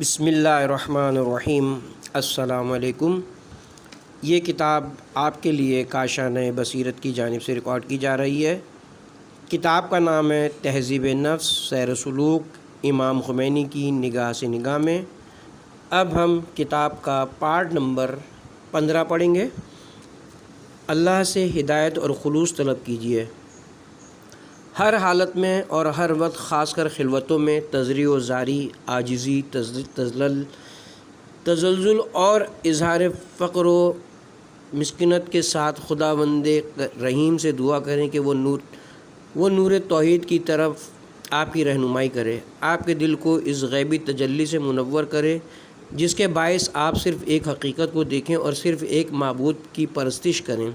بسم اللہ الرحمن الرحیم۔ السلام علیکم۔ یہ کتاب آپ کے لیے کاشانہ بصیرت کی جانب سے ریکارڈ کی جا رہی ہے۔ کتاب کا نام ہے تہذیب نفس، سیر سلوک امام خمینی کی نگاہ سے نگاہ میں۔ اب ہم کتاب کا پارٹ نمبر 15 پڑھیں گے۔ اللہ سے ہدایت اور خلوص طلب کیجیے۔ ہر حالت میں اور ہر وقت، خاص کر خلوتوں میں، تضریع و زاری، عاجزی، تزلزل اور اظہار فقر و مسکنت کے ساتھ خداوند رحیم سے دعا کریں کہ وہ نور توحید کی طرف آپ کی رہنمائی کرے، آپ کے دل کو اس غیبی تجلی سے منور کرے جس کے باعث آپ صرف ایک حقیقت کو دیکھیں اور صرف ایک معبود کی پرستش کریں،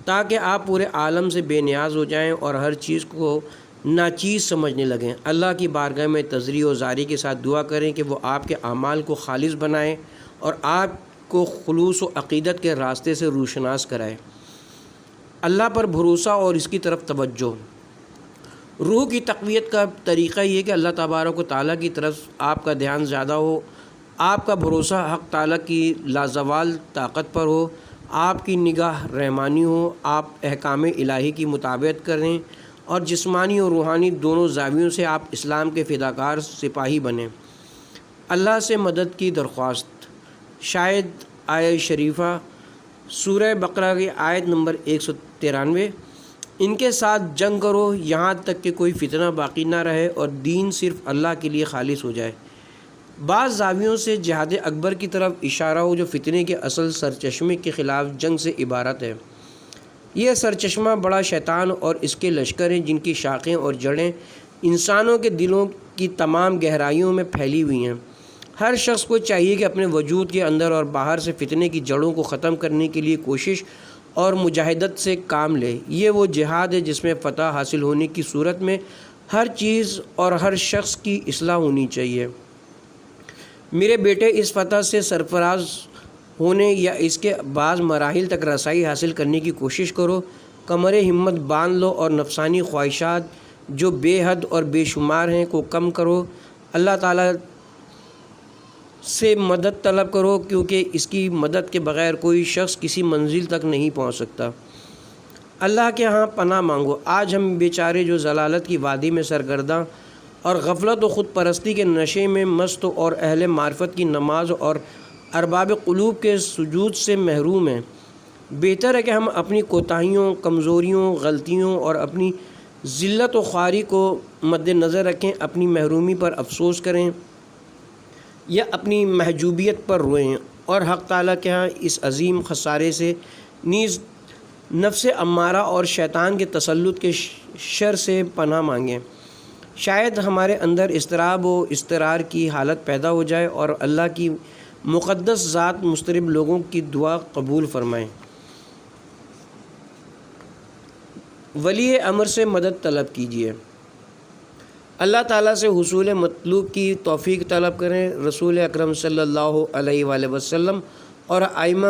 تاکہ آپ پورے عالم سے بے نیاز ہو جائیں اور ہر چیز کو ناچیز سمجھنے لگیں۔ اللہ کی بارگاہ میں تضریع و زاری کے ساتھ دعا کریں کہ وہ آپ کے اعمال کو خالص بنائے اور آپ کو خلوص و عقیدت کے راستے سے روشناس کرائے۔ اللہ پر بھروسہ اور اس کی طرف توجہ۔ روح کی تقویت کا طریقہ یہ کہ اللہ تبارک و تعالیٰ کی طرف آپ کا دھیان زیادہ ہو، آپ کا بھروسہ حق تعالیٰ کی لازوال طاقت پر ہو، آپ کی نگاہ رحمانی ہو، آپ احکام الہی کی مطابقت کریں اور جسمانی اور روحانی دونوں زاویوں سے آپ اسلام کے فداکار سپاہی بنیں۔ اللہ سے مدد کی درخواست۔ شاید آیہ شریفہ سورہ بقرہ کی آیت نمبر 193۔ ان کے ساتھ جنگ کرو یہاں تک کہ کوئی فتنہ باقی نہ رہے اور دین صرف اللہ کے لیے خالص ہو جائے۔ بعض زاویوں سے جہاد اکبر کی طرف اشارہ ہو جو فتنے کے اصل سرچشمے کے خلاف جنگ سے عبارت ہے۔ یہ سرچشمہ بڑا شیطان اور اس کے لشکر ہیں جن کی شاخیں اور جڑیں انسانوں کے دلوں کی تمام گہرائیوں میں پھیلی ہوئی ہیں۔ ہر شخص کو چاہیے کہ اپنے وجود کے اندر اور باہر سے فتنے کی جڑوں کو ختم کرنے کے لیے کوشش اور مجاہدت سے کام لے۔ یہ وہ جہاد ہے جس میں فتح حاصل ہونے کی صورت میں ہر چیز اور ہر شخص کی اصلاح ہونی چاہیے۔ میرے بیٹے، اس فتح سے سرفراز ہونے یا اس کے بعض مراحل تک رسائی حاصل کرنے کی کوشش کرو۔ کمر ہمت باندھ لو اور نفسانی خواہشات جو بے حد اور بے شمار ہیں کو کم کرو۔ اللہ تعالیٰ سے مدد طلب کرو کیونکہ اس کی مدد کے بغیر کوئی شخص کسی منزل تک نہیں پہنچ سکتا۔ اللہ کے ہاں پناہ مانگو۔ آج ہم بیچارے جو ضلالت کی وادی میں سرگرداں اور غفلت و خود پرستی کے نشے میں مست اور اہل معرفت کی نماز اور ارباب قلوب کے سجود سے محروم ہیں، بہتر ہے کہ ہم اپنی کوتاہیوں، کمزوریوں، غلطیوں اور اپنی ذلت و خواری کو مد نظر رکھیں، اپنی محرومی پر افسوس کریں یا اپنی محجوبیت پر روئیں اور حق تعالیٰ کے ہاں اس عظیم خسارے سے نیز نفس امارہ اور شیطان کے تسلط کے شر سے پناہ مانگیں۔ شاید ہمارے اندر اضطراب و اضطرار کی حالت پیدا ہو جائے اور اللہ کی مقدس ذات مضطرب لوگوں کی دعا قبول فرمائے۔ ولی امر سے مدد طلب کیجیے۔ اللہ تعالیٰ سے حصول مطلوب کی توفیق طلب کریں۔ رسول اکرم صلی اللہ علیہ وآلہ وسلم اور ائمہ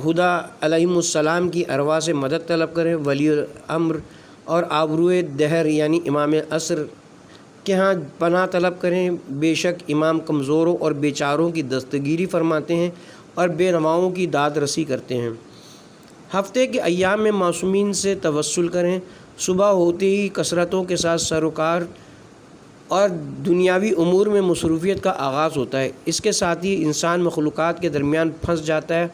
ہدی علیہم السلام کی ارواح سے مدد طلب کریں۔ ولی امر اور آبروئے دہر یعنی امام عصر کے ہاں پناہ طلب کریں۔ بے شک امام کمزوروں اور بیچاروں کی دستگیری فرماتے ہیں اور بے نواؤں کی داد رسی کرتے ہیں۔ ہفتے کے ایام میں معصومین سے توسل کریں۔ صبح ہوتے ہی کثرتوں کے ساتھ سروکار اور دنیاوی امور میں مصروفیت کا آغاز ہوتا ہے۔ اس کے ساتھ ہی انسان مخلوقات کے درمیان پھنس جاتا ہے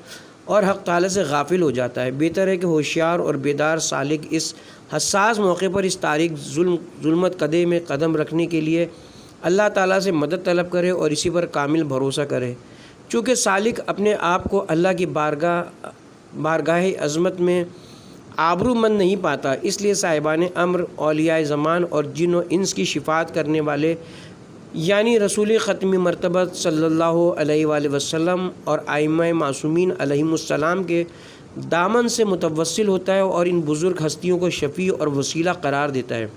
اور حق تعالیٰ سے غافل ہو جاتا ہے۔ بہتر ہے کہ ہوشیار اور بیدار سالک اس حساس موقع پر اس تاریک ظلمت کدے میں قدم رکھنے کے لیے اللہ تعالیٰ سے مدد طلب کرے اور اسی پر کامل بھروسہ کرے۔ چونکہ سالک اپنے آپ کو اللہ کی بارگاہ عظمت میں آبرو مند نہیں پاتا، اس لیے صاحبان امر، اولیاء زمان اور جن و انس کی شفاعت کرنے والے یعنی رسول ختمی مرتبہ صلی اللہ علیہ وآلہ وسلم اور ائمہ معصومین علیہم السلام کے دامن سے متوسل ہوتا ہے اور ان بزرگ ہستیوں کو شفیع اور وسیلہ قرار دیتا ہے۔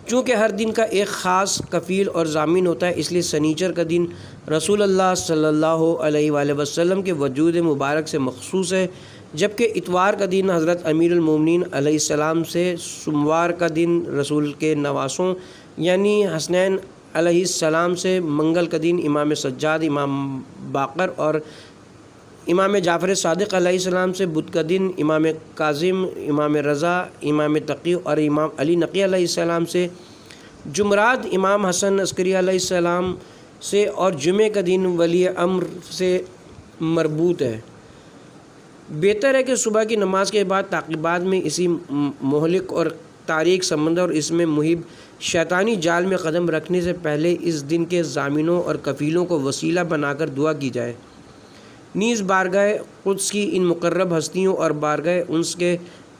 چونکہ ہر دن کا ایک خاص کفیل اور ضامن ہوتا ہے، اس لیے سنیچر کا دن رسول اللہ صلی اللہ علیہ وآلہ وسلم کے وجود مبارک سے مخصوص ہے، جبکہ اتوار کا دن حضرت امیر المومنین علیہ السلام سے، سوموار کا دن رسول کے نواسوں یعنی حسنین علیہ السلام سے منگل کا دن امام سجاد، امام باقر اور امام جعفر صادق علیہ السلام سے بدھ کا دن امام کاظم، امام رضا، امام تقی اور امام علی نقی علیہ السلام سے، جمعرات امام حسن عسکری علیہ السلام سے اور جمعہ کا دن ولی امر سے مربوط ہے۔ بہتر ہے کہ صبح کی نماز کے بعد تعقیبات میں اسی مہلک اور تاریک سمندر اور اس میں محیط شیطانی جال میں قدم رکھنے سے پہلے اس دن کے ضامنوں اور کفیلوں کو وسیلہ بنا کر دعا کی جائے۔ نیز بارگاہ قدس کی ان مقرب ہستیوں اور بارگاہ انس کے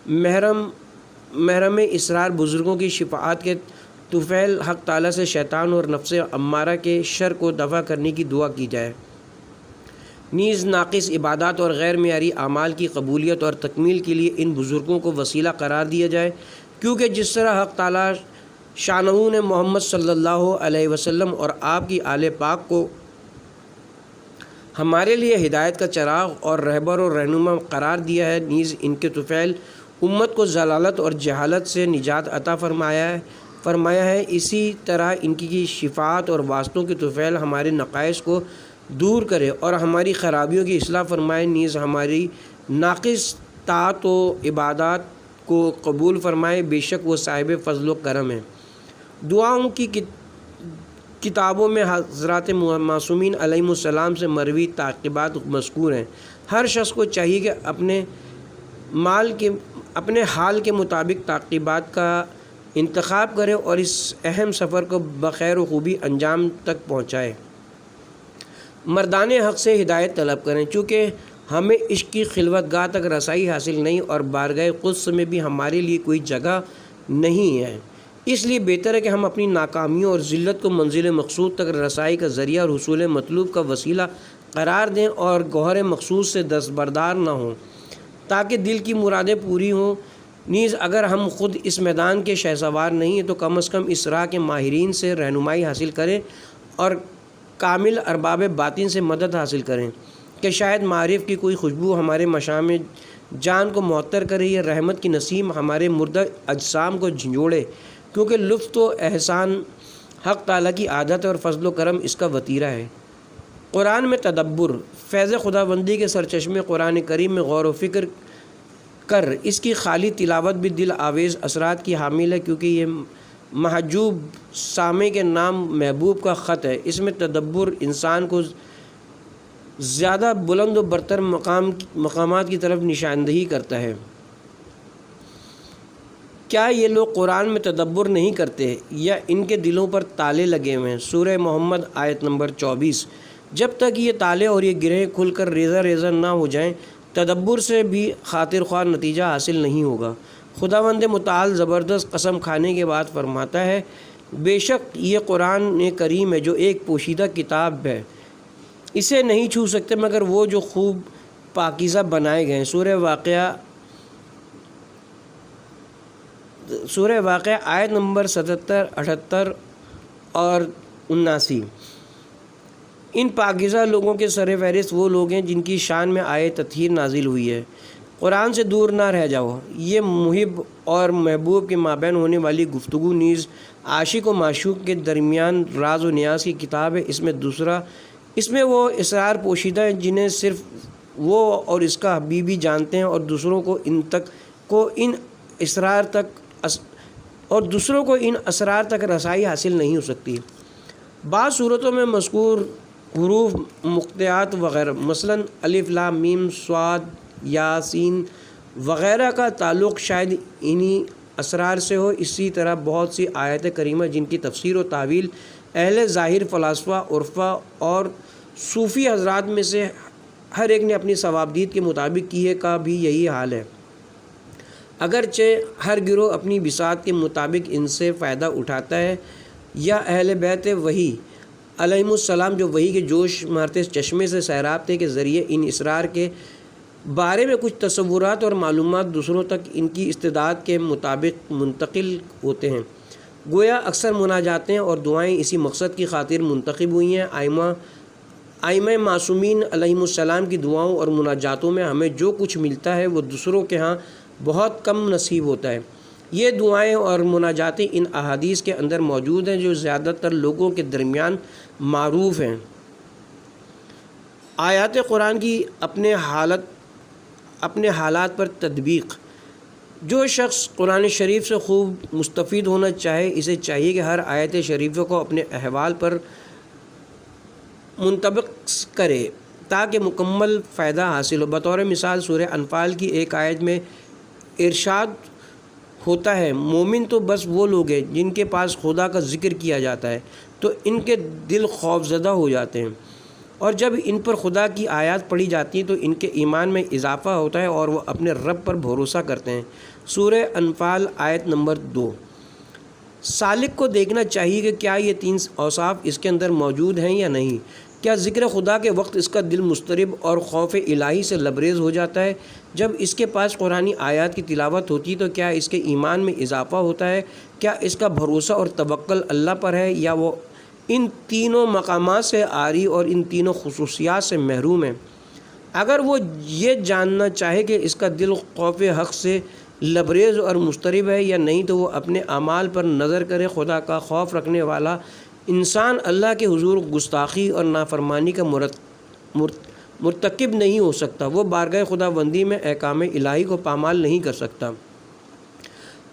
محرم اسرار بزرگوں کی شفاعت کے طفیل حق تعالیٰ سے شیطان اور نفس امارہ کے شر کو دفع کرنے کی دعا کی جائے۔ نیز ناقص عبادات اور غیر معیاری اعمال کی قبولیت اور تکمیل کے لیے ان بزرگوں کو وسیلہ قرار دیا جائے، کیونکہ جس طرح حق تعالیٰ شانہ نے محمد صلی اللہ علیہ وسلم اور آپ کی آل پاک کو ہمارے لیے ہدایت کا چراغ اور رہبر اور رہنما قرار دیا ہے، نیز ان کے طفیل امت کو ضلالت اور جہالت سے نجات عطا فرمایا ہے۔ اسی طرح ان کی شفاعت اور واسطوں کے طفیل ہمارے نقائص کو دور کرے اور ہماری خرابیوں کی اصلاح فرمائے، نیز ہماری ناقص طاعت و عبادات کو قبول فرمائے، بے شک وہ صاحب فضل و کرم ہے۔ دعاؤں کی کتابوں میں حضرات معصومین علیہم السلام سے مروی تعقیبات مذکور ہیں۔ ہر شخص کو چاہیے کہ اپنے حال کے مطابق تعقیبات کا انتخاب کرے اور اس اہم سفر کو بخیر و خوبی انجام تک پہنچائے۔ مردان حق سے ہدایت طلب کریں، چونکہ ہمیں عشق کی خلوت گاہ تک رسائی حاصل نہیں اور بارگاہ قدس میں بھی ہمارے لیے کوئی جگہ نہیں ہے۔ اس لیے بہتر ہے کہ ہم اپنی ناکامیوں اور ذلت کو منزل مقصود تک رسائی کا ذریعہ اور حصول مطلوب کا وسیلہ قرار دیں اور گوہر مقصود سے دستبردار نہ ہوں تاکہ دل کی مرادیں پوری ہوں۔ نیز اگر ہم خود اس میدان کے شہسوار نہیں ہیں تو کم از کم اس راہ کے ماہرین سے رہنمائی حاصل کریں اور کامل ارباب باطن سے مدد حاصل کریں کہ شاید معارف کی کوئی خوشبو ہمارے مشام جان کو معطر کرے یا رحمت کی نسیم ہمارے مردہ اجسام کو جھنجھوڑے، کیونکہ لطف و احسان حق تعالیٰ کی عادت اور فضل و کرم اس کا وتیرہ ہے۔ قرآن میں تدبر، فیض خداوندی کے سرچشمے قرآن کریم میں غور و فکر کر اس کی خالی تلاوت بھی دل آویز اثرات کی حامل ہے، کیونکہ یہ محجوب سامع کے نام محبوب کا خط ہے۔ اس میں تدبر انسان کو زیادہ بلند و برتر مقامات کی طرف نشاندہی کرتا ہے۔ کیا یہ لوگ قرآن میں تدبر نہیں کرتے یا ان کے دلوں پر تالے لگے ہوئے ہیں؟ سورہ محمد آیت نمبر 24۔ جب تک یہ تالے اور یہ گرہیں کھل کر ریزہ ریزہ نہ ہو جائیں، تدبر سے بھی خاطر خواہ نتیجہ حاصل نہیں ہوگا۔ خداوند متعال زبردست قسم کھانے کے بعد فرماتا ہے، بے شک یہ قرآن کریم ہے جو ایک پوشیدہ کتاب ہے، اسے نہیں چھو سکتے مگر وہ جو خوب پاکیزہ بنائے گئے ہیں۔ سورہ واقعہ آیت نمبر 77، 78 اور 79۔ ان پاکیزہ لوگوں کے سر فہرست وہ لوگ ہیں جن کی شان میں آیت تطہیر نازل ہوئی ہے۔ قرآن سے دور نہ رہ جاؤ، یہ محب اور محبوب کے مابین ہونے والی گفتگو نیز عاشق و معشوق کے درمیان راز و نیاز کی کتاب ہے۔ اس میں وہ اسرار پوشیدہ ہیں جنہیں صرف وہ اور اس کا حبیب ہی جانتے ہیں اور دوسروں کو ان اسرار تک رسائی حاصل نہیں ہو سکتی۔ بعض صورتوں میں مذکور حروف مقطعات وغیرہ، مثلاً الف لام میم صاد یا سین وغیرہ کا تعلق شاید انہی اسرار سے ہو۔ اسی طرح بہت سی آیات کریمہ جن کی تفسیر و تعویل اہل ظاہر، فلاسفہ، عرفا اور صوفی حضرات میں سے ہر ایک نے اپنی ثوابدید کے مطابق کی ہے، کا بھی یہی حال ہے۔ اگرچہ ہر گروہ اپنی بساط کے مطابق ان سے فائدہ اٹھاتا ہے، یا اہل بیت وحی علیہم السلام جو وحی کے جوش مارتے چشمے سے سیراب تھے کے ذریعے ان اسرار کے بارے میں کچھ تصورات اور معلومات دوسروں تک ان کی استعداد کے مطابق منتقل ہوتے ہیں۔ گویا اکثر مناجاتیں اور دعائیں اسی مقصد کی خاطر منتخب ہوئی ہیں۔ ائمہ معصومین علیہم السلام کی دعاؤں اور مناجاتوں میں ہمیں جو کچھ ملتا ہے وہ دوسروں کے ہاں بہت کم نصیب ہوتا ہے۔ یہ دعائیں اور مناجاتیں ان احادیث کے اندر موجود ہیں جو زیادہ تر لوگوں کے درمیان معروف ہیں۔ آیات قرآن کی اپنے حالات پر تطبیق۔ جو شخص قرآن شریف سے خوب مستفید ہونا چاہے اسے چاہیے کہ ہر آیت شریفہ کو اپنے احوال پر منطبق کرے تاکہ مکمل فائدہ حاصل ہو۔ بطور مثال سورہ انفال کی ایک آیت میں ارشاد ہوتا ہے، مومن تو بس وہ لوگ ہیں جن کے پاس خدا کا ذکر کیا جاتا ہے تو ان کے دل خوف زدہ ہو جاتے ہیں، اور جب ان پر خدا کی آیات پڑھی جاتی ہیں تو ان کے ایمان میں اضافہ ہوتا ہے اور وہ اپنے رب پر بھروسہ کرتے ہیں۔ سورہ انفال آیت نمبر 2۔ سالک کو دیکھنا چاہیے کہ کیا یہ 3 اوصاف اس کے اندر موجود ہیں یا نہیں۔ کیا ذکر خدا کے وقت اس کا دل مضطرب اور خوف الہی سے لبریز ہو جاتا ہے؟ جب اس کے پاس قرآنی آیات کی تلاوت ہوتی ہے تو کیا اس کے ایمان میں اضافہ ہوتا ہے؟ کیا اس کا بھروسہ اور توکل اللہ پر ہے، یا وہ ان تینوں مقامات سے عاری اور ان تینوں خصوصیات سے محروم ہے؟ اگر وہ یہ جاننا چاہے کہ اس کا دل خوف حق سے لبریز اور مضطرب ہے یا نہیں تو وہ اپنے اعمال پر نظر کرے۔ خدا کا خوف رکھنے والا انسان اللہ کے حضور گستاخی اور نافرمانی کا مرتکب نہیں ہو سکتا، وہ بارگاہ خدا بندی میں احکام الہی کو پامال نہیں کر سکتا۔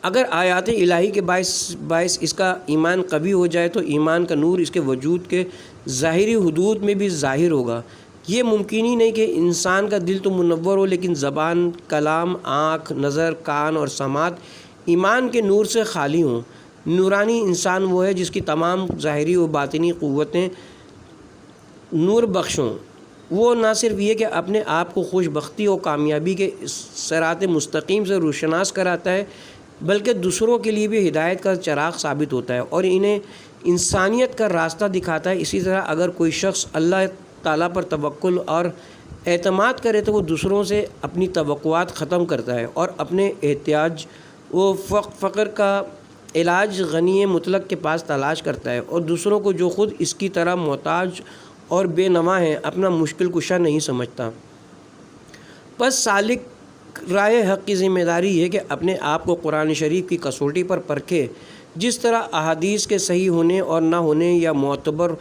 اگر آیات الہی کے باعث اس کا ایمان قوی ہو جائے تو ایمان کا نور اس کے وجود کے ظاہری حدود میں بھی ظاہر ہوگا۔ یہ ممکن ہی نہیں کہ انسان کا دل تو منور ہو لیکن زبان، کلام، آنکھ، نظر، کان اور سماعت ایمان کے نور سے خالی ہوں۔ نورانی انسان وہ ہے جس کی تمام ظاہری و باطنی قوتیں نور بخش ہوں۔ وہ نہ صرف یہ کہ اپنے آپ کو خوش بختی اور کامیابی کے صراط مستقیم سے روشناس کراتا ہے بلکہ دوسروں کے لیے بھی ہدایت کا چراغ ثابت ہوتا ہے اور انہیں انسانیت کا راستہ دکھاتا ہے۔ اسی طرح اگر کوئی شخص اللہ تعالیٰ پر توکل اور اعتماد کرے تو وہ دوسروں سے اپنی توقعات ختم کرتا ہے اور اپنے احتیاج و فقر کا علاج غنی مطلق کے پاس تلاش کرتا ہے، اور دوسروں کو جو خود اس کی طرح محتاج اور بے نوا ہیں اپنا مشکل کشا نہیں سمجھتا۔ پس سالک راہ حق کی ذمہ داری یہ کہ اپنے آپ کو قرآن شریف کی کسوٹی پر پرکھے، جس طرح احادیث کے صحیح ہونے اور نہ ہونے یا معتبر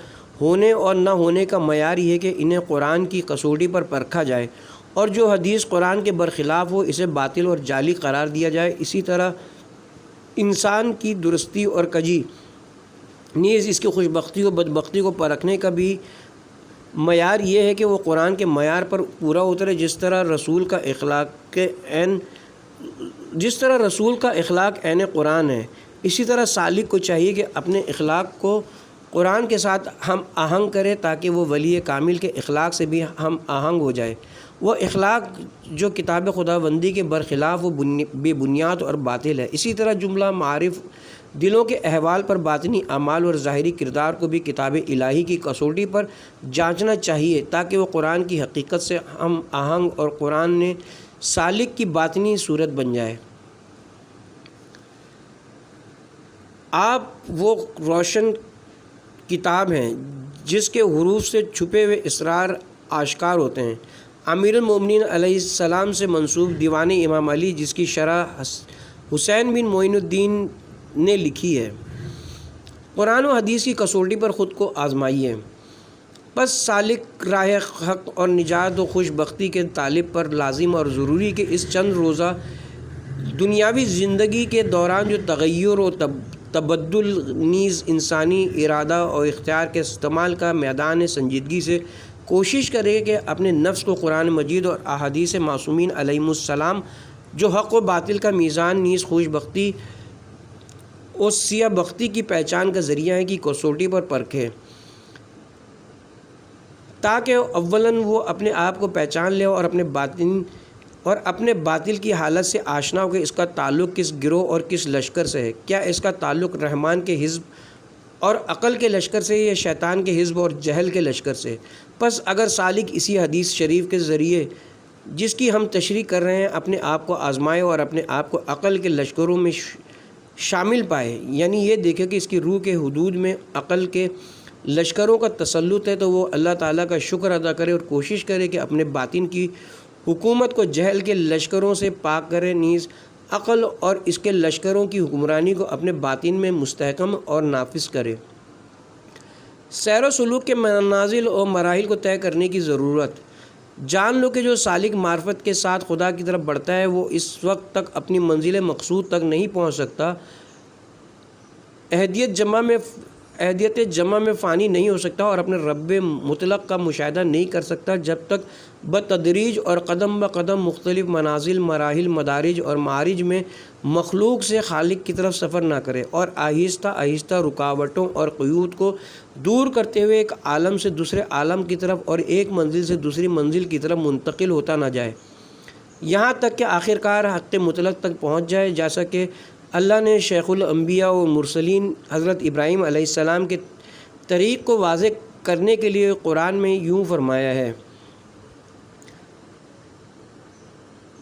ہونے اور نہ ہونے کا معیار یہ ہے کہ انہیں قرآن کی کسوٹی پر پرکھا جائے، اور جو حدیث قرآن کے برخلاف ہو اسے باطل اور جعلی قرار دیا جائے۔ اسی طرح انسان کی درستی اور کجی نیز اس کی خوشبختی و بدبختی کو پرکھنے کا بھی معیار یہ ہے کہ وہ قرآن کے معیار پر پورا اترے۔ جس طرح رسول کا اخلاق عین قرآن ہے، اسی طرح سالک کو چاہیے کہ اپنے اخلاق کو قرآن کے ساتھ ہم آہنگ کرے تاکہ وہ ولی کامل کے اخلاق سے بھی ہم آہنگ ہو جائے۔ وہ اخلاق جو کتاب خدا بندی کے برخلاف وہ بے بنیاد اور باطل ہے۔ اسی طرح جملہ معارف دلوں کے احوال پر باطنی اعمال اور ظاہری کردار کو بھی کتاب الہی کی کسوٹی پر جانچنا چاہیے تاکہ وہ قرآن کی حقیقت سے ہم آہنگ اور قرآن نے سالک کی باطنی صورت بن جائے۔ آپ وہ روشن کتاب ہیں جس کے حروف سے چھپے ہوئے اسرار آشکار ہوتے ہیں۔ امیر المومنین علیہ السلام سے منسوب دیوان امام علی جس کی شرح حسین بن معین الدین نے لکھی ہے۔ قرآن و حدیث کی کسوٹی پر خود کو آزمائیے۔ پس سالک راہ حق اور نجات و خوش بختی کے طالب پر لازم اور ضروری کہ اس چند روزہ دنیاوی زندگی کے دوران جو تغیر و تبدل نیز انسانی ارادہ اور اختیار کے استعمال کا میدان سنجیدگی سے کوشش کرے کہ اپنے نفس کو قرآن مجید اور احادیث معصومین علیہم السلام جو حق و باطل کا میزان نیز خوش بختی اور سیاہ بختی کی پہچان کا ذریعہ ہے کی کسوٹی پر پرکھے، تاکہ اولاً وہ اپنے آپ کو پہچان لے اور اپنے باطل کی حالت سے آشنا ہو کہ اس کا تعلق کس گروہ اور کس لشکر سے ہے۔ کیا اس کا تعلق رحمان کے حزب اور عقل کے لشکر سے یا شیطان کے حزب اور جہل کے لشکر سے؟ پس اگر سالک اسی حدیث شریف کے ذریعے جس کی ہم تشریح کر رہے ہیں اپنے آپ کو آزمائے اور اپنے آپ کو عقل کے لشکروں میں شامل پائے، یعنی یہ دیکھے کہ اس کی روح کے حدود میں عقل کے لشکروں کا تسلط ہے، تو وہ اللہ تعالیٰ کا شکر ادا کرے اور کوشش کرے کہ اپنے باطن کی حکومت کو جہل کے لشکروں سے پاک کرے، نیز عقل اور اس کے لشکروں کی حکمرانی کو اپنے باطن میں مستحکم اور نافذ کرے۔ سیر و سلوک کے منازل اور مراحل کو طے کرنے کی ضرورت۔ جان لو کہ جو سالک معرفت کے ساتھ خدا کی طرف بڑھتا ہے وہ اس وقت تک اپنی منزل مقصود تک نہیں پہنچ سکتا، احدیت جمع میں فانی نہیں ہو سکتا اور اپنے رب مطلق کا مشاہدہ نہیں کر سکتا جب تک بتدریج اور قدم بقدم مختلف منازل، مراحل، مدارج اور معارج میں مخلوق سے خالق کی طرف سفر نہ کرے اور آہستہ آہستہ رکاوٹوں اور قیود کو دور کرتے ہوئے ایک عالم سے دوسرے عالم کی طرف اور ایک منزل سے دوسری منزل کی طرف منتقل ہوتا نہ جائے، یہاں تک کہ آخرکار حق مطلق تک پہنچ جائے، جیسا کہ اللہ نے شیخ الانبیاء و مرسلین حضرت ابراہیم علیہ السلام کے طریق کو واضح کرنے کے لیے قرآن میں یوں فرمایا ہے۔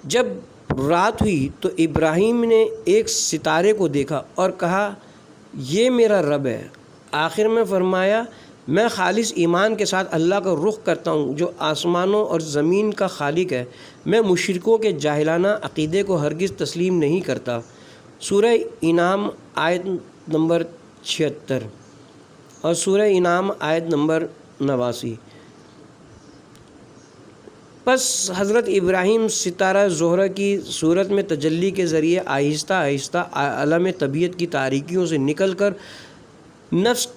جب رات ہوئی تو ابراہیم نے ایک ستارے کو دیکھا اور کہا یہ میرا رب ہے۔ آخر میں فرمایا میں خالص ایمان کے ساتھ اللہ کا رخ کرتا ہوں جو آسمانوں اور زمین کا خالق ہے، میں مشرکوں کے جاہلانہ عقیدے کو ہرگز تسلیم نہیں کرتا۔ سورہ انعام آیت نمبر 76 اور سورہ انعام آیت نمبر 89۔ پس حضرت ابراہیم ستارہ زہرہ کی صورت میں تجلی کے ذریعے آہستہ آہستہ عالم طبیعت کی تاریکیوں سے نکل کر نفس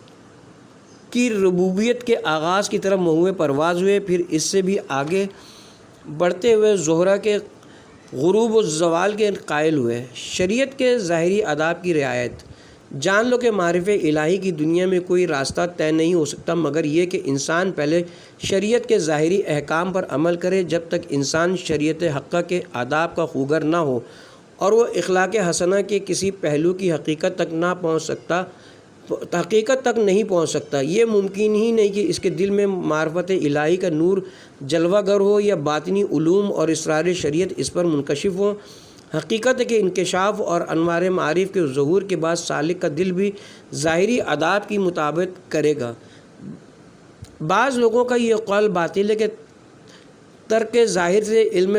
کی ربوبیت کے آغاز کی طرف مہوے پرواز ہوئے، پھر اس سے بھی آگے بڑھتے ہوئے زہرہ کے غروب و زوال کے قائل ہوئے۔ شریعت کے ظاہری آداب کی رعایت۔ جان لو کہ معرفت الہی کی دنیا میں کوئی راستہ طے نہیں ہو سکتا مگر یہ کہ انسان پہلے شریعت کے ظاہری احکام پر عمل کرے۔ جب تک انسان شریعت حقہ کے آداب کا خوگر نہ ہو اور وہ اخلاق حسنہ کے کسی پہلو کی حقیقت تک نہیں پہنچ سکتا، یہ ممکن ہی نہیں کہ اس کے دل میں معرفت الہی کا نور جلوہ گر ہو یا باطنی علوم اور اسرار شریعت اس پر منکشف ہو۔ حقیقت کے انکشاف اور انوار معارف کے ظہور کے بعد سالک کا دل بھی ظاہری آداب کی مطابقت کرے گا۔ بعض لوگوں کا یہ قول باطل ہے کہ ترک ظاہر سے علم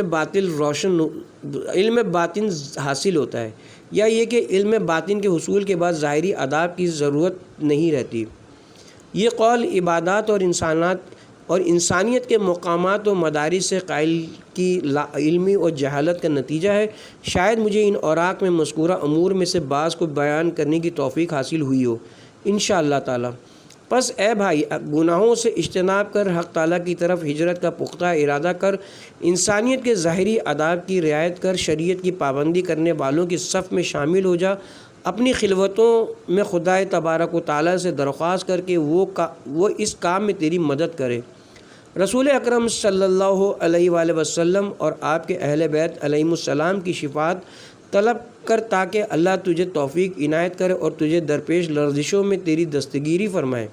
باطن حاصل ہوتا ہے، یا یہ کہ علم باطن کے حصول کے بعد ظاہری آداب کی ضرورت نہیں رہتی۔ یہ قول عبادات اور انسانیت کے مقامات و مدارج سے قائل کی لا علمی اور جہالت کا نتیجہ ہے۔ شاید مجھے ان اوراق میں مذکورہ امور میں سے بعض کو بیان کرنے کی توفیق حاصل ہوئی ہو انشاءاللہ تعالی۔ پس اے بھائی، گناہوں سے اجتناب کر حق تعالیٰ کی طرف ہجرت کا پختہ ارادہ کر، انسانیت کے ظاہری آداب کی رعایت کر، شریعت کی پابندی کرنے والوں کی صف میں شامل ہو جا، اپنی خلوتوں میں خدا تبارک و تعالیٰ سے درخواست کر کے وہ اس کام میں تیری مدد کرے۔ رسول اکرم صلی اللہ علیہ وآلہ وسلم اور آپ کے اہل بیت علیہم السلام کی شفاعت طلب کر تاکہ اللہ تجھے توفیق عنایت کرے اور تجھے درپیش لرزشوں میں تیری دستگیری فرمائے،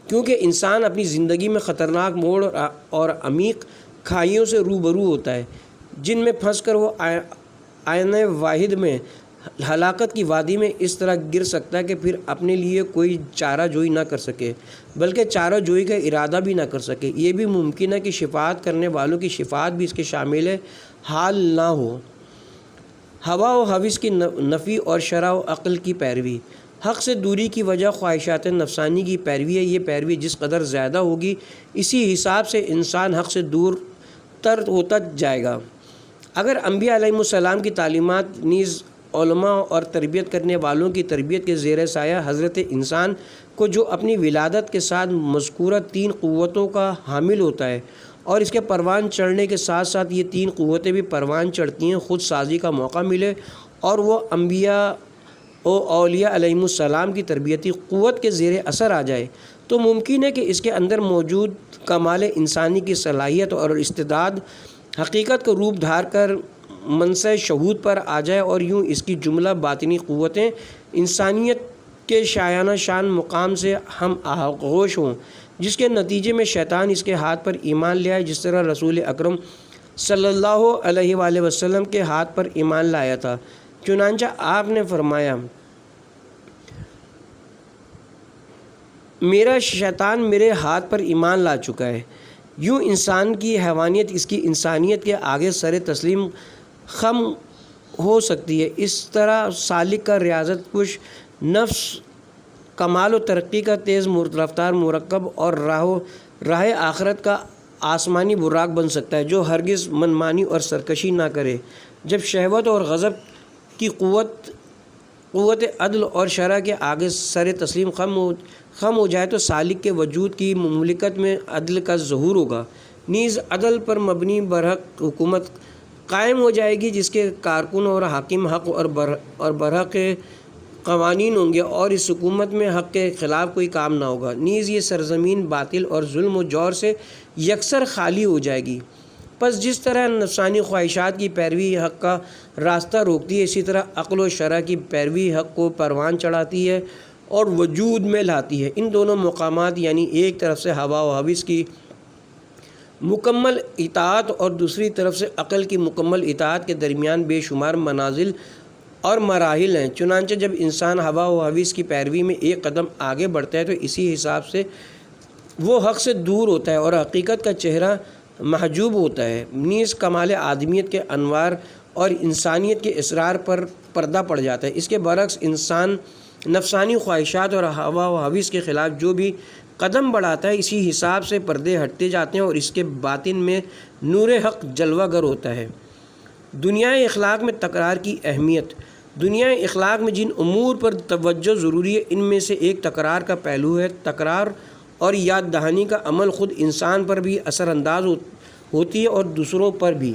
کیونکہ انسان اپنی زندگی میں خطرناک موڑ اور عمیق کھائیوں سے روبرو ہوتا ہے جن میں پھنس کر وہ آئین واحد میں ہلاکت کی وادی میں اس طرح گر سکتا ہے کہ پھر اپنے لیے کوئی چارہ جوئی نہ کر سکے بلکہ چارہ جوئی کا ارادہ بھی نہ کر سکے۔ یہ بھی ممکن ہے کہ شفاعت کرنے والوں کی شفاعت بھی اس کے شامل حال نہ ہو۔ ہوا و حوث کی نفی اور شرع و عقل کی پیروی۔ حق سے دوری کی وجہ خواہشات نفسانی کی پیروی ہے۔ یہ پیروی جس قدر زیادہ ہوگی اسی حساب سے انسان حق سے دور تر ہوتا جائے گا۔ اگر انبیاء علیہ السلام کی تعلیمات نیز علماء اور تربیت کرنے والوں کی تربیت کے زیر سایہ حضرت انسان کو جو اپنی ولادت کے ساتھ مذکورہ 3 قوتوں کا حامل ہوتا ہے اور اس کے پروان چڑھنے کے ساتھ ساتھ یہ 3 قوتیں بھی پروان چڑھتی ہیں، خود سازی کا موقع ملے اور وہ انبیاء و اولیاء علیہم السلام کی تربیتی قوت کے زیر اثر آ جائے، تو ممکن ہے کہ اس کے اندر موجود کمال انسانی کی صلاحیت اور استعداد حقیقت کو روپ دھار کر منصہ شہود پر آ جائے اور یوں اس کی جملہ باطنی قوتیں انسانیت کے شایانہ شان مقام سے ہم آغوش ہوں، جس کے نتیجے میں شیطان اس کے ہاتھ پر ایمان لے آئے، جس طرح رسول اکرم صلی اللہ علیہ وآلہ وسلم کے ہاتھ پر ایمان لایا تھا۔ چنانچہ آپ نے فرمایا میرا شیطان میرے ہاتھ پر ایمان لا چکا ہے۔ یوں انسان کی حیوانیت اس کی انسانیت کے آگے سر تسلیم خم ہو سکتی ہے۔ اس طرح سالک کا ریاضت کش نفس کمال و ترقی کا تیز رفتار مرکب اور راہ آخرت کا آسمانی براق بن سکتا ہے، جو ہرگز منمانی اور سرکشی نہ کرے۔ جب شہوت اور غضب کی قوت عدل اور شرع کے آگے سر تسلیم خم ہو جائے تو سالک کے وجود کی مملکت میں عدل کا ظہور ہوگا، نیز عدل پر مبنی برحق حکومت قائم ہو جائے گی، جس کے کارکن اور حاکم حق اور برحق قوانین ہوں گے، اور اس حکومت میں حق کے خلاف کوئی کام نہ ہوگا، نیز یہ سرزمین باطل اور ظلم و جور سے یکسر خالی ہو جائے گی۔ پس جس طرح نفسانی خواہشات کی پیروی حق کا راستہ روکتی ہے، اسی طرح عقل و شرع کی پیروی حق کو پروان چڑھاتی ہے اور وجود میں لاتی ہے۔ ان دونوں مقامات یعنی ایک طرف سے ہوا و حوث کی مکمل اطاعت اور دوسری طرف سے عقل کی مکمل اطاعت کے درمیان بے شمار منازل اور مراحل ہیں۔ چنانچہ جب انسان ہوا و حوث کی پیروی میں ایک قدم آگے بڑھتا ہے تو اسی حساب سے وہ حق سے دور ہوتا ہے اور حقیقت کا چہرہ محجوب ہوتا ہے، نیز کمال آدمیت کے انوار اور انسانیت کے اسرار پر پردہ پڑ جاتا ہے۔ اس کے برعکس انسان نفسانی خواہشات اور ہوا و حوث کے خلاف جو بھی قدم بڑھاتا ہے، اسی حساب سے پردے ہٹتے جاتے ہیں اور اس کے باطن میں نور حق جلوہ گر ہوتا ہے۔ دنیا اخلاق میں تکرار کی اہمیت۔ دنیا اخلاق میں جن امور پر توجہ ضروری ہے، ان میں سے ایک تکرار کا پہلو ہے۔ تکرار اور یاد دہانی کا عمل خود انسان پر بھی اثر انداز ہوتی ہے اور دوسروں پر بھی۔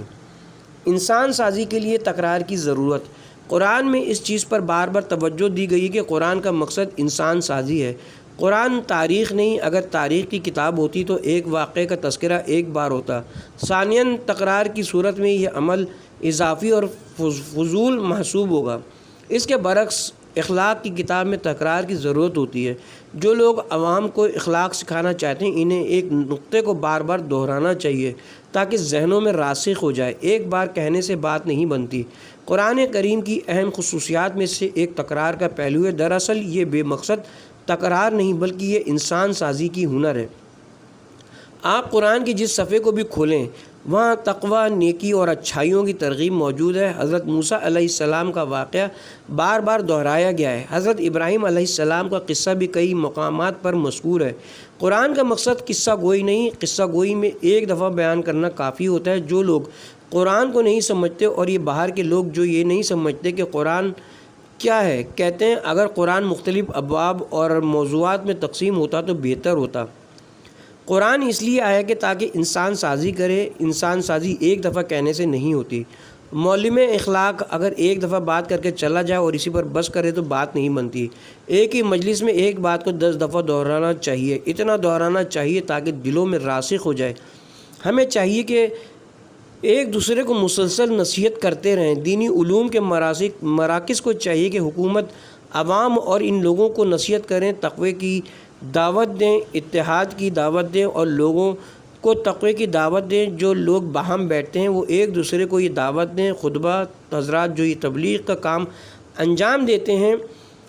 انسان سازی کے لیے تکرار کی ضرورت۔ قرآن میں اس چیز پر بار بار توجہ دی گئی کہ قرآن کا مقصد انسان سازی ہے۔ قرآن تاریخ نہیں، اگر تاریخ کی کتاب ہوتی تو ایک واقعے کا تذکرہ ایک بار ہوتا۔ ثانیاً تکرار کی صورت میں یہ عمل اضافی اور فضول محسوب ہوگا۔ اس کے برعکس اخلاق کی کتاب میں تکرار کی ضرورت ہوتی ہے۔ جو لوگ عوام کو اخلاق سکھانا چاہتے ہیں، انہیں ایک نقطے کو بار بار دہرانا چاہیے تاکہ ذہنوں میں راسخ ہو جائے۔ ایک بار کہنے سے بات نہیں بنتی۔ قرآن کریم کی اہم خصوصیات میں سے ایک تکرار کا پہلو ہے۔ دراصل یہ بے مقصد تکرار نہیں بلکہ یہ انسان سازی کی ہنر ہے۔ آپ قرآن کی جس صفحے کو بھی کھولیں وہاں تقوی، نیکی اور اچھائیوں کی ترغیب موجود ہے۔ حضرت موسیٰ علیہ السلام کا واقعہ بار بار دہرایا گیا ہے۔ حضرت ابراہیم علیہ السلام کا قصہ بھی کئی مقامات پر مذکور ہے۔ قرآن کا مقصد قصہ گوئی نہیں، قصہ گوئی میں ایک دفعہ بیان کرنا کافی ہوتا ہے۔ جو لوگ قرآن کو نہیں سمجھتے اور یہ باہر کے لوگ جو یہ نہیں سمجھتے کہ قرآن کیا ہے، کہتے ہیں اگر قرآن مختلف ابواب اور موضوعات میں تقسیم ہوتا تو بہتر ہوتا۔ قرآن اس لیے آیا کہ تاکہ انسان سازی کرے۔ انسان سازی ایک دفعہ کہنے سے نہیں ہوتی۔ معلم اخلاق اگر ایک دفعہ بات کر کے چلا جائے اور اسی پر بس کرے تو بات نہیں بنتی۔ ایک ہی مجلس میں ایک بات کو 10 دفعہ دہرانا چاہیے، اتنا دہرانا چاہیے تاکہ دلوں میں راسخ ہو جائے۔ ہمیں چاہیے کہ ایک دوسرے کو مسلسل نصیحت کرتے رہیں۔ دینی علوم کے مراکز کو چاہیے کہ حکومت عوام اور ان لوگوں کو نصیحت کریں، تقوی کی دعوت دیں، اتحاد کی دعوت دیں اور لوگوں کو تقوی کی دعوت دیں۔ جو لوگ باہم بیٹھتے ہیں وہ ایک دوسرے کو یہ دعوت دیں۔ خطبہ حضرات جو یہ تبلیغ کا کام انجام دیتے ہیں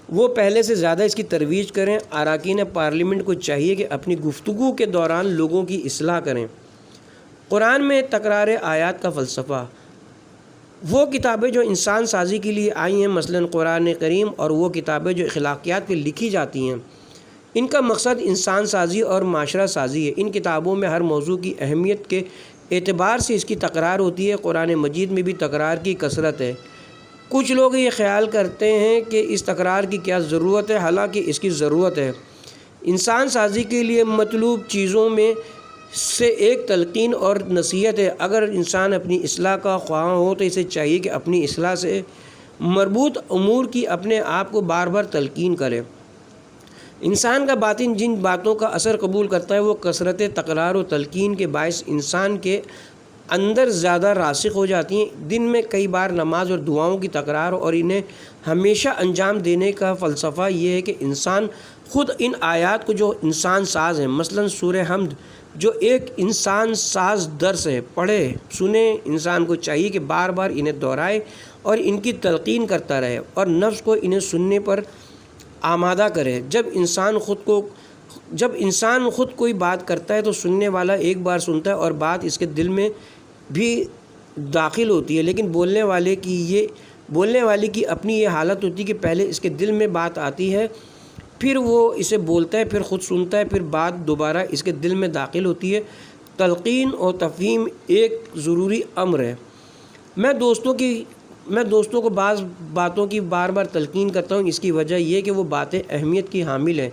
وہ پہلے سے زیادہ اس کی ترویج کریں۔ اراکین پارلیمنٹ کو چاہیے کہ اپنی گفتگو کے دوران لوگوں کی اصلاح کریں۔ قرآن میں تکرار آیات کا فلسفہ۔ وہ کتابیں جو انسان سازی کے لیے آئی ہیں، مثلاً قرآن کریم، اور وہ کتابیں جو اخلاقیات پہ لکھی جاتی ہیں، ان کا مقصد انسان سازی اور معاشرہ سازی ہے۔ ان کتابوں میں ہر موضوع کی اہمیت کے اعتبار سے اس کی تکرار ہوتی ہے۔ قرآن مجید میں بھی تکرار کی کثرت ہے۔ کچھ لوگ یہ خیال کرتے ہیں کہ اس تکرار کی کیا ضرورت ہے، حالانکہ اس کی ضرورت ہے۔ انسان سازی کے لیے مطلوب چیزوں میں سے ایک تلقین اور نصیحت ہے۔ اگر انسان اپنی اصلاح کا خواہاں ہو تو اسے چاہیے کہ اپنی اصلاح سے مربوط امور کی اپنے آپ کو بار بار تلقین کرے۔ انسان کا باطن جن باتوں کا اثر قبول کرتا ہے وہ کثرت تکرار و تلقین کے باعث انسان کے اندر زیادہ راسخ ہو جاتی ہیں۔ دن میں کئی بار نماز اور دعاؤں کی تکرار اور انہیں ہمیشہ انجام دینے کا فلسفہ یہ ہے کہ انسان خود ان آیات کو جو انسان ساز ہیں، مثلاً سورہ حمد جو ایک انسان ساز درس ہے، پڑھے سنے۔ انسان کو چاہیے کہ بار بار انہیں دہرائے اور ان کی تلقین کرتا رہے اور نفس کو انہیں سننے پر آمادہ کرے۔ جب انسان خود کوئی بات کرتا ہے تو سننے والا ایک بار سنتا ہے اور بات اس کے دل میں بھی داخل ہوتی ہے، لیکن بولنے والے کی یہ بولنے والے کی اپنی یہ حالت ہوتی ہے کہ پہلے اس کے دل میں بات آتی ہے، پھر وہ اسے بولتا ہے، پھر خود سنتا ہے، پھر بات دوبارہ اس کے دل میں داخل ہوتی ہے۔ تلقین اور تفہیم ایک ضروری امر ہے۔ میں دوستوں کو بعض باتوں کی بار بار تلقین کرتا ہوں، اس کی وجہ یہ کہ وہ باتیں اہمیت کی حامل ہیں۔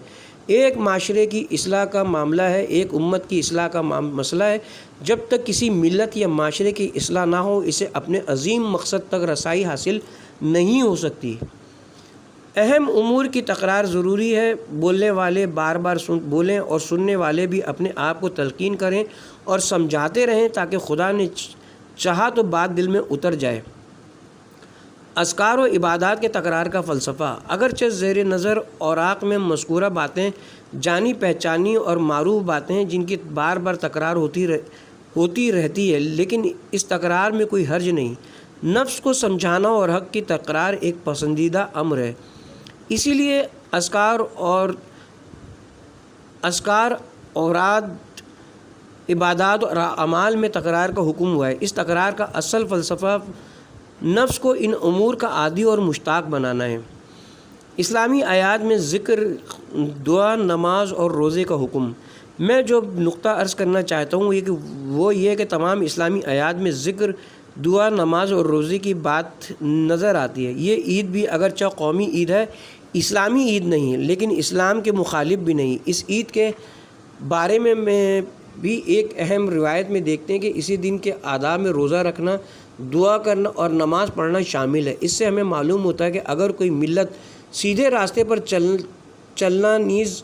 ایک معاشرے کی اصلاح کا معاملہ ہے، ایک امت کی اصلاح کا مسئلہ ہے۔ جب تک کسی ملت یا معاشرے کی اصلاح نہ ہو، اسے اپنے عظیم مقصد تک رسائی حاصل نہیں ہو سکتی۔ اہم امور کی تکرار ضروری ہے۔ بولنے والے بار بار بولیں اور سننے والے بھی اپنے آپ کو تلقین کریں اور سمجھاتے رہیں تاکہ خدا نے چاہا تو بات دل میں اتر جائے۔ اذکار و عبادات کے تکرار کا فلسفہ۔ اگرچہ زیر نظر اوراق میں مذکورہ باتیں جانی پہچانی اور معروف باتیں ہیں جن کی بار بار تکرار ہوتی رہتی ہے، لیکن اس تکرار میں کوئی حرج نہیں۔ نفس کو سمجھانا اور حق کی تکرار ایک پسندیدہ امر ہے، اسی لیے اذکار، اوراد، عبادات اور اعمال میں تکرار کا حکم ہوا ہے۔ اس تکرار کا اصل فلسفہ نفس کو ان امور کا عادی اور مشتاق بنانا ہے۔ اسلامی آیات میں ذکر، دعا، نماز اور روزے کا حکم۔ میں جو نقطہ عرض کرنا چاہتا ہوں وہ یہ کہ تمام اسلامی آیات میں ذکر، دعا، نماز اور روزے کی بات نظر آتی ہے۔ یہ عید بھی اگرچہ قومی عید ہے، اسلامی عید نہیں، لیکن اسلام کے مخالف بھی نہیں۔ اس عید کے بارے میں بھی ایک اہم روایت میں دیکھتے ہیں کہ اسی دن کے آداب میں روزہ رکھنا، دعا کرنا اور نماز پڑھنا شامل ہے۔ اس سے ہمیں معلوم ہوتا ہے کہ اگر کوئی ملت سیدھے راستے پر چلنا نیز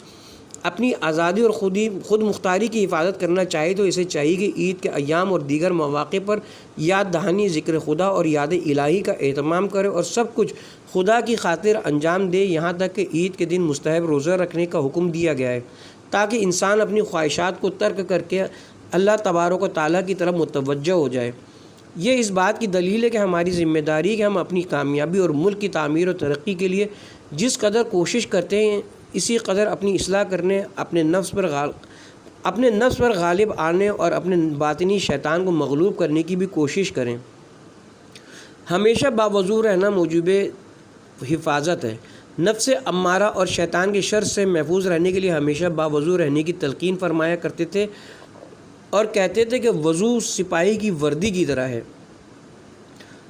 اپنی آزادی اور خود مختاری کی حفاظت کرنا چاہے تو اسے چاہیے کہ عید کے ایام اور دیگر مواقع پر یاد دہانی، ذکر خدا اور یاد الہی کا اہتمام کرے اور سب کچھ خدا کی خاطر انجام دے۔ یہاں تک کہ عید کے دن مستحب روزہ رکھنے کا حکم دیا گیا ہے تاکہ انسان اپنی خواہشات کو ترک کر کے اللہ تبارک و تعالیٰ کی طرف متوجہ ہو جائے۔ یہ اس بات کی دلیل ہے کہ ہماری ذمہ داری ہے کہ ہم اپنی کامیابی اور ملک کی تعمیر و ترقی کے لیے جس قدر کوشش کرتے ہیں، اسی قدر اپنی اصلاح کرنے، اپنے نفس پر غالب آنے اور اپنے باطنی شیطان کو مغلوب کرنے کی بھی کوشش کریں۔ ہمیشہ باوضو رہنا موجب حفاظت ہے۔ نفس امارہ اور شیطان کے شر سے محفوظ رہنے کے لیے ہمیشہ باوضو رہنے کی تلقین فرمایا کرتے تھے اور کہتے تھے کہ وضو سپاہی کی وردی کی طرح ہے۔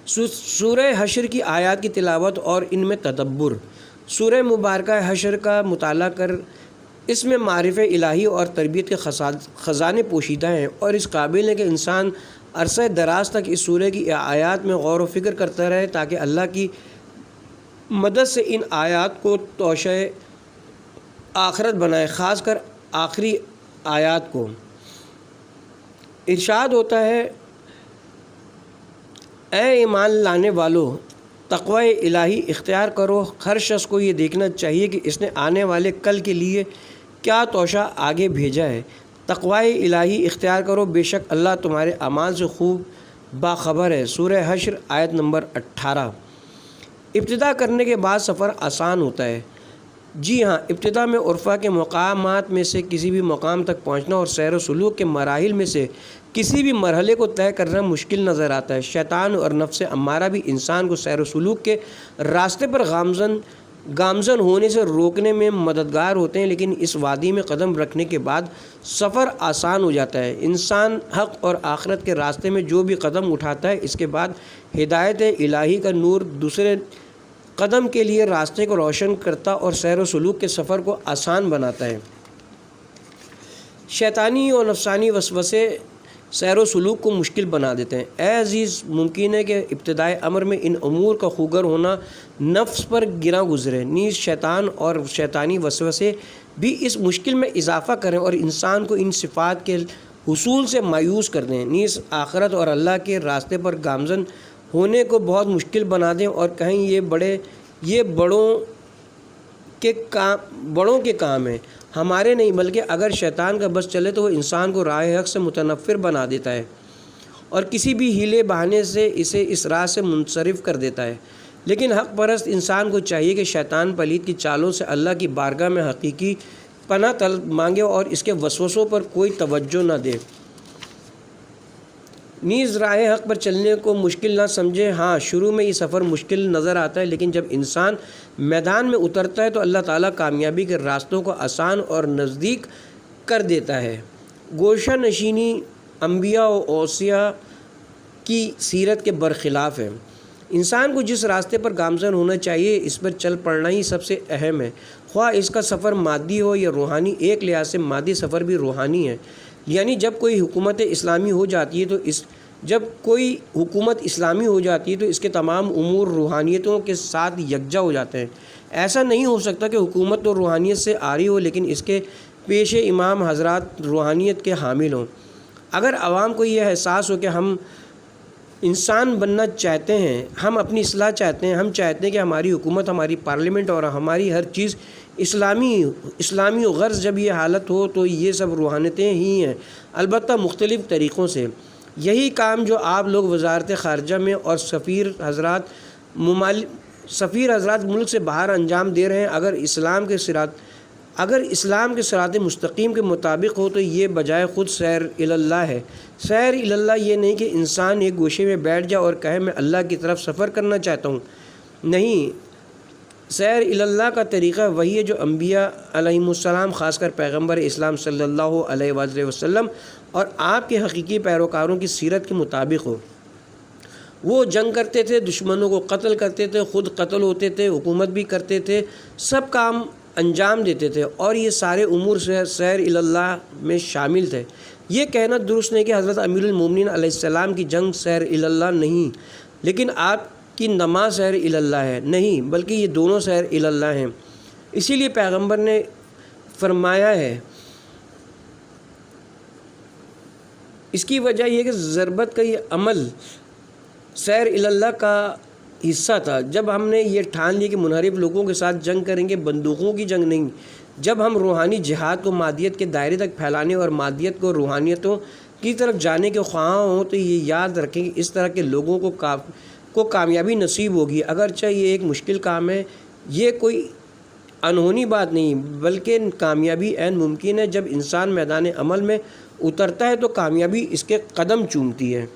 سورہ حشر کی آیات کی تلاوت اور ان میں تدبر۔ سورہ مبارکہ حشر کا مطالعہ کر اس میں معرفت الہی اور تربیت کے خزانے پوشیدہ ہیں اور اس قابل ہے کہ انسان عرصہ دراز تک اس سورہ کی آیات میں غور و فکر کرتا رہے تاکہ اللہ کی مدد سے ان آیات کو توشہ آخرت بنائے، خاص کر آخری آیات کو۔ ارشاد ہوتا ہے، اے ایمان لانے والو، تقوی الہی اختیار کرو۔ ہر شخص کو یہ دیکھنا چاہیے کہ اس نے آنے والے کل کے لیے کیا توشہ آگے بھیجا ہے۔ تقوی الہی اختیار کرو، بے شک اللہ تمہارے اعمال سے خوب باخبر ہے۔ سورہ حشر آیت نمبر 18۔ ابتدا کرنے کے بعد سفر آسان ہوتا ہے۔ جی ہاں، ابتدا میں عرفہ کے مقامات میں سے کسی بھی مقام تک پہنچنا اور سیر و سلوک کے مراحل میں سے کسی بھی مرحلے کو طے کرنا مشکل نظر آتا ہے۔ شیطان اور نفس امارہ بھی انسان کو سیر و سلوک کے راستے پر گامزن ہونے سے روکنے میں مددگار ہوتے ہیں، لیکن اس وادی میں قدم رکھنے کے بعد سفر آسان ہو جاتا ہے۔ انسان حق اور آخرت کے راستے میں جو بھی قدم اٹھاتا ہے، اس کے بعد ہدایت الہی کا نور دوسرے قدم کے لیے راستے کو روشن کرتا اور سیر و سلوک کے سفر کو آسان بناتا ہے۔ شیطانی اور نفسانی وسوسے سیر و سلوک کو مشکل بنا دیتے ہیں۔ اے عزیز، ممکن ہے کہ ابتدائی امر میں ان امور کا خوگر ہونا نفس پر گراں گزرے، نیز شیطان اور شیطانی وسوسے بھی اس مشکل میں اضافہ کریں اور انسان کو ان صفات کے حصول سے مایوس کر دیں، نیز آخرت اور اللہ کے راستے پر گامزن ہونے کو بہت مشکل بنا دیں اور کہیں یہ بڑوں کے کام ہیں، ہمارے نہیں، بلکہ اگر شیطان کا بس چلے تو وہ انسان کو راہ حق سے متنفر بنا دیتا ہے اور کسی بھی ہیلے بہانے سے اسے اس راہ سے منصرف کر دیتا ہے۔ لیکن حق پرست انسان کو چاہیے کہ شیطان پلید کی چالوں سے اللہ کی بارگاہ میں حقیقی پناہ طلب مانگے اور اس کے وسوسوں پر کوئی توجہ نہ دے۔ نیز راہ حق پر چلنے کو مشکل نہ سمجھے۔ ہاں شروع میں یہ سفر مشکل نظر آتا ہے، لیکن جب انسان میدان میں اترتا ہے تو اللہ تعالیٰ کامیابی کے راستوں کو آسان اور نزدیک کر دیتا ہے۔ گوشہ نشینی انبیاء و اوصیاء کی سیرت کے برخلاف ہے۔ انسان کو جس راستے پر گامزن ہونا چاہیے اس پر چل پڑنا ہی سب سے اہم ہے، خواہ اس کا سفر مادی ہو یا روحانی۔ ایک لحاظ سے مادی سفر بھی روحانی ہے، یعنی جب کوئی حکومت اسلامی ہو جاتی ہے تو اس کے تمام امور روحانیتوں کے ساتھ یکجا ہو جاتے ہیں۔ ایسا نہیں ہو سکتا کہ حکومت تو روحانیت سے آری ہو لیکن اس کے پیش امام حضرات روحانیت کے حامل ہوں۔ اگر عوام کو یہ احساس ہو کہ ہم انسان بننا چاہتے ہیں، ہم اپنی اصلاح چاہتے ہیں، ہم چاہتے ہیں کہ ہماری حکومت، ہماری پارلیمنٹ اور ہماری ہر چیز اسلامی غرض، جب یہ حالت ہو تو یہ سب روحانیتیں ہی ہیں، البتہ مختلف طریقوں سے۔ یہی کام جو آپ لوگ وزارت خارجہ میں اور سفیر حضرات ملک سے باہر انجام دے رہے ہیں، اگر اسلام کے صراط مستقیم کے مطابق ہو تو یہ بجائے خود سیر اللہ ہے۔ سیر اللہ یہ نہیں کہ انسان ایک گوشے میں بیٹھ جائے اور کہے میں اللہ کی طرف سفر کرنا چاہتا ہوں، نہیں۔ سیر اللہ کا طریقہ وہی ہے جو انبیاء علیہم السلام، خاص کر پیغمبر اسلام صلی اللہ علیہ وآلہ وسلم اور آپ کے حقیقی پیروکاروں کی سیرت کے مطابق ہو۔ وہ جنگ کرتے تھے، دشمنوں کو قتل کرتے تھے، خود قتل ہوتے تھے، حکومت بھی کرتے تھے، سب کام انجام دیتے تھے، اور یہ سارے امور سیر اللہ میں شامل تھے۔ یہ کہنا درست نہیں کہ حضرت امیر المومنین علیہ السلام کی جنگ سیر اللہ نہیں، لیکن آپ کی نماز سیر اللہ ہے، نہیں، بلکہ یہ دونوں سیر اللہ ہیں۔ اسی لیے پیغمبر نے فرمایا ہے، اس کی وجہ یہ کہ ضربت کا یہ عمل سیر اللہ کا حصہ تھا۔ جب ہم نے یہ ٹھان لیا کہ منحرف لوگوں کے ساتھ جنگ کریں گے، بندوقوں کی جنگ نہیں، جب ہم روحانی جہاد کو مادیت کے دائرے تک پھیلانے اور مادیت کو روحانیتوں کی طرف جانے کے خواہاں ہوں تو یہ یاد رکھیں کہ اس طرح کے لوگوں کو کامیابی نصیب ہوگی۔ اگرچہ یہ ایک مشکل کام ہے، یہ کوئی انہونی بات نہیں، بلکہ کامیابی عین ممکن ہے۔ جب انسان میدان عمل میں اترتا ہے تو کامیابی اس کے قدم چومتی ہے۔